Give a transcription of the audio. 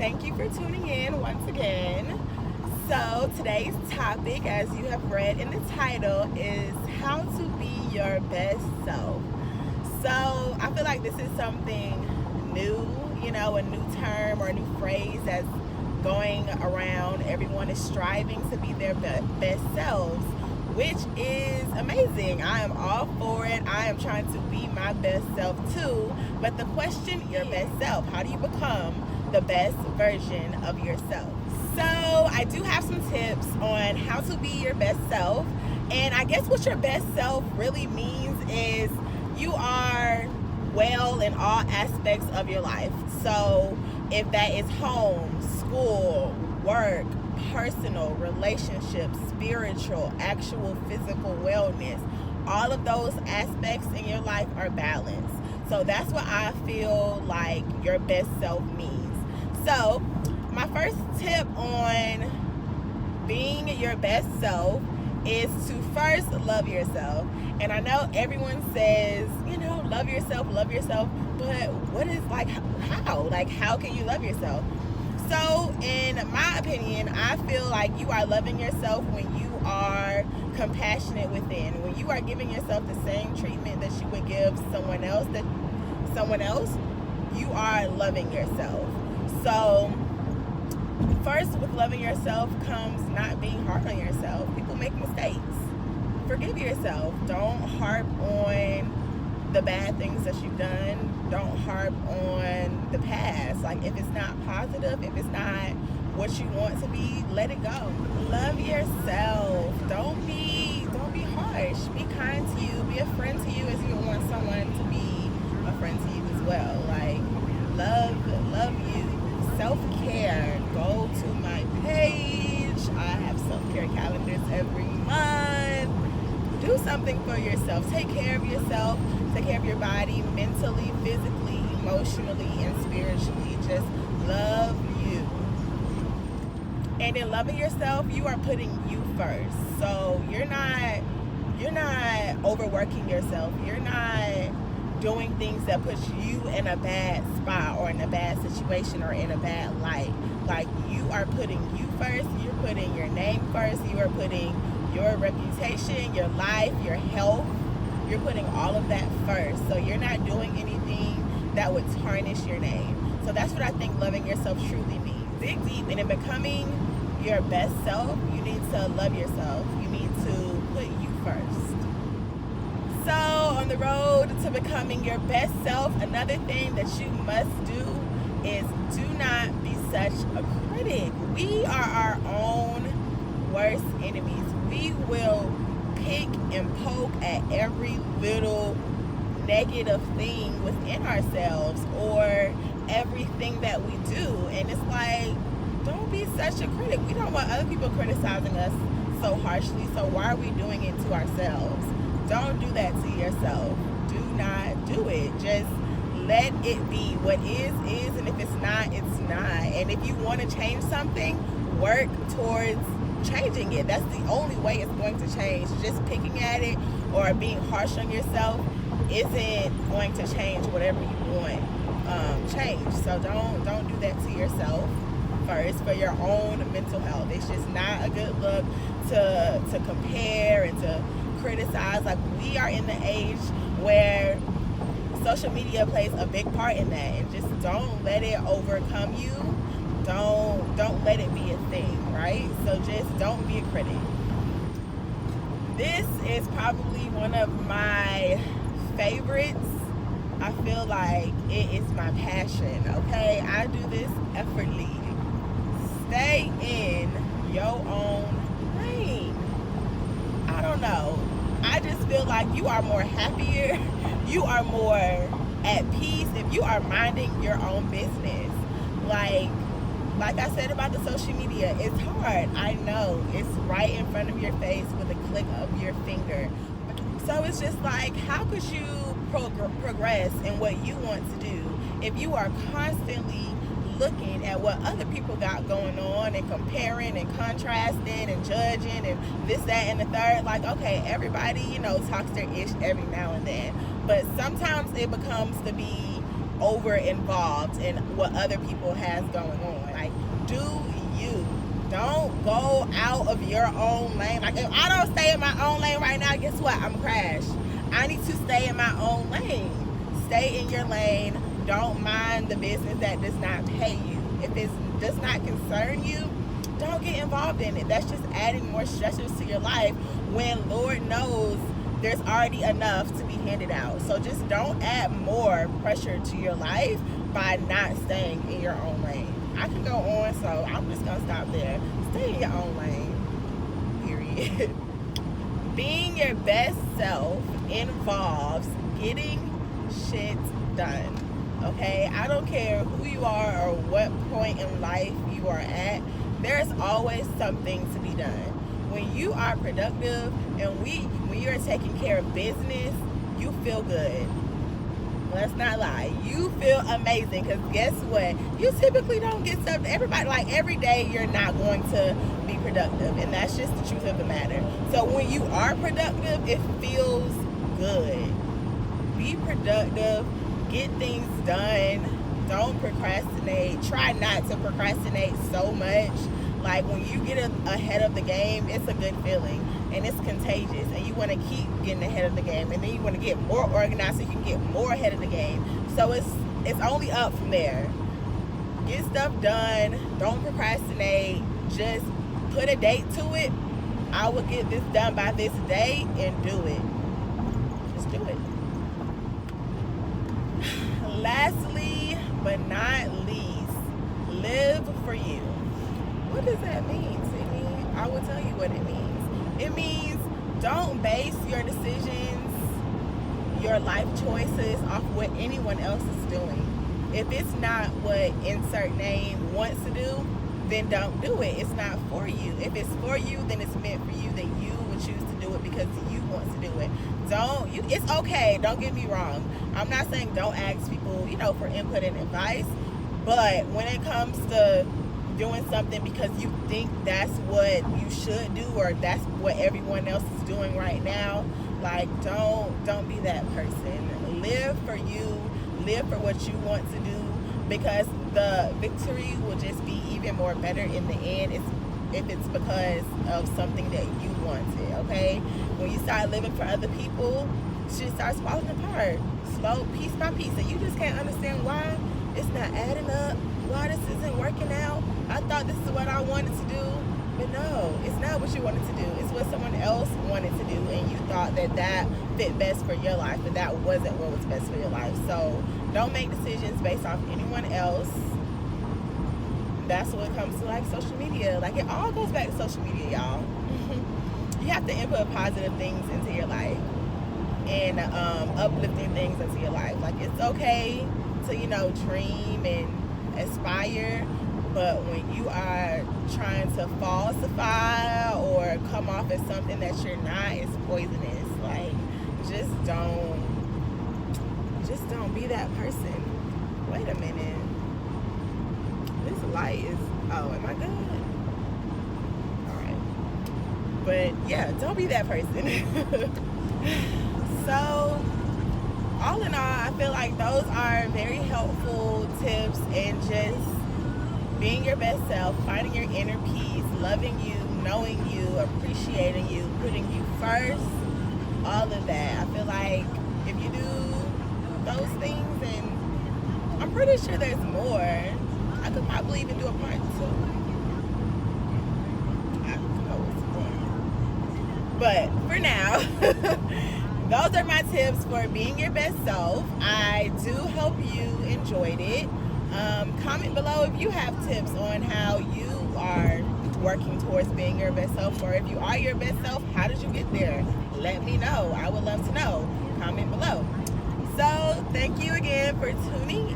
Thank you for tuning in once again. So, today's topic, as you have read in the title, is how to be your best self. So, I feel like this is something new, a new term or a new phrase that's going around. Everyone is striving to be their best selves, which is amazing. I am all for it. I am trying to be my best self too. But the question is, your best self, how do you become the best version of yourself? So I do have some tips on how to be your best self. And I guess what your best self really means is you are well in all aspects of your life. So if that is home, school, work, personal, relationships, spiritual, actual physical wellness, all of those aspects in your life are balanced. So that's what I feel like your best self means. So my first tip on being your best self is to first love yourself. And I know everyone says, love yourself, but what is how? How can you love yourself? So, in my opinion, I feel like you are loving yourself when you are compassionate within, when you are giving yourself the same treatment that you would give someone else, you are loving yourself. So, first with loving yourself comes not being hard on yourself. People make mistakes. Forgive yourself. Don't harp on the bad things that you've done. Don't harp on the past. If it's not positive, if it's not what you want to be, let it go. Love yourself. Don't be harsh. Be kind to you. Be a friend to you as you want someone to be a friend to you as well. Love you. Self-care. Go to my page. I have self-care calendars every month. Do something for yourself. Take care of yourself. Take care of your body, mentally, physically, emotionally, and spiritually. Just love you. And in loving yourself, you are putting you first. So you're not overworking yourself. You're not doing things that put you in a bad spot or in a bad situation or in a bad light. You are putting you first. You're putting your name first. You are putting your reputation, your life, your health. You're putting all of that first. So you're not doing anything that would tarnish your name. So that's what I think loving yourself truly means. Dig deep, and in becoming your best self, you need to love yourself. You need to put you first. So on the road to becoming your best self, another thing that you must do is do not be such a critic. We are our own worst enemies. We will pick and poke at every little negative thing within ourselves or everything that we do. And it's don't be such a critic. We don't want other people criticizing us so harshly. So why are we doing it to ourselves? Don't do that to yourself. Do not do it. Just let it be. What is, and if it's not, it's not. And if you want to change something, work towards changing it. That's the only way it's going to change. Just picking at it or being harsh on yourself isn't going to change whatever you want change. So don't do that to yourself first for your own mental health. It's just not a good look to compare and to criticize. We are in the age where social media plays a big part in that, and just don't let it overcome you. Don't let it be a thing, right? So just don't be a critic. This is probably one of my favorites. I feel like it is my passion, okay? I do this effortlessly. Stay in your own lane. I don't know. I just feel like you are more happier. You are more at peace if you are minding your own business. Like I said about the social media, it's hard. I know. It's right in front of your face with a click of your finger. So it's just how could you progress in what you want to do if you are constantly looking at what other people got going on and comparing and contrasting and judging and this, that, and the third? Okay, everybody, talks their ish every now and then. But sometimes it becomes to be over involved in what other people has going on. Like, do you. Don't go out of your own lane. Like, if I don't stay in my own lane right now, guess what? I'm crashed. I need to stay in my own lane. Stay in your lane. Don't mind the business that does not pay you. If it does not concern you, don't get involved in it. That's just adding more stressors to your life when Lord knows there's already enough to be handed out. So just don't add more pressure to your life by not staying in your own lane. I can go on, so I'm just gonna stop there. Stay in your own lane, period. Being your best self involves getting shit done. Okay, I don't care who you are or what point in life you are at, there's always something to be done. When you are productive and when you're taking care of business, you feel good. Let's not lie. You feel amazing, because guess what? You typically don't get stuff. Everybody, like, every day you're not going to be productive, and that's just the truth of the matter. So when you are productive, it feels good. Be productive. Get things done. Don't procrastinate. Try not to procrastinate so much. Like, when you get ahead of the game, it's a good feeling and it's contagious, and you want to keep getting ahead of the game, and then you want to get more organized so you can get more ahead of the game. So it's only up from there. Get stuff done. Don't procrastinate. Just put a date to it. I will get this done by this day, and do it. Just do it. Lastly, but not least, live for you. What does that mean, Sydney? I will tell you what it means. It means don't base your decisions, your life choices off what anyone else is doing. If it's not what insert name wants to do, then don't do it. It's not for you. If it's for you, then it's meant for you. Then you would choose to do it because you want to do it. It's okay. Don't get me wrong. I'm not saying don't ask people, for input and advice. But when it comes to doing something because you think that's what you should do, or that's what everyone else is doing right now, like, don't be that person. Live for you. Live for what you want to do, because the victory will just be even more better in the end if it's because of something that you wanted. Okay, when you start living for other people, shit starts falling apart, slow, piece by piece, and you just can't understand why it's not adding up, why this isn't working out. I thought this is what I wanted to do, but no, it's not what you wanted to do. It's what someone else wanted to do, and you thought that fit best for your life, but that wasn't what was best for your life. So don't make decisions based off anyone else. That's what comes to, like, social media. Like, it all goes back to social media, y'all. You have to input positive things into your life and uplifting things into your life. Like, it's okay to dream and aspire, but when you are trying to falsify or come off as something that you're not, it's poisonous. Like, just don't be that person. Wait a minute. This light is, am I good? Alright. But yeah, don't be that person. So, all in all, I feel like those are very helpful tips, and just being your best self, finding your inner peace, loving you, knowing you, appreciating you, putting you first, all of that. I feel like if you do those things, and I'm pretty sure there's more. I could probably even do a part 2. I don't know what's more. But for now, those are my tips for being your best self. I do hope you enjoyed it. Comment below if you have tips on how you are working towards being your best self, or if you are your best self, how did you get there? Let me know. I would love to know. Comment below. So thank you again for tuning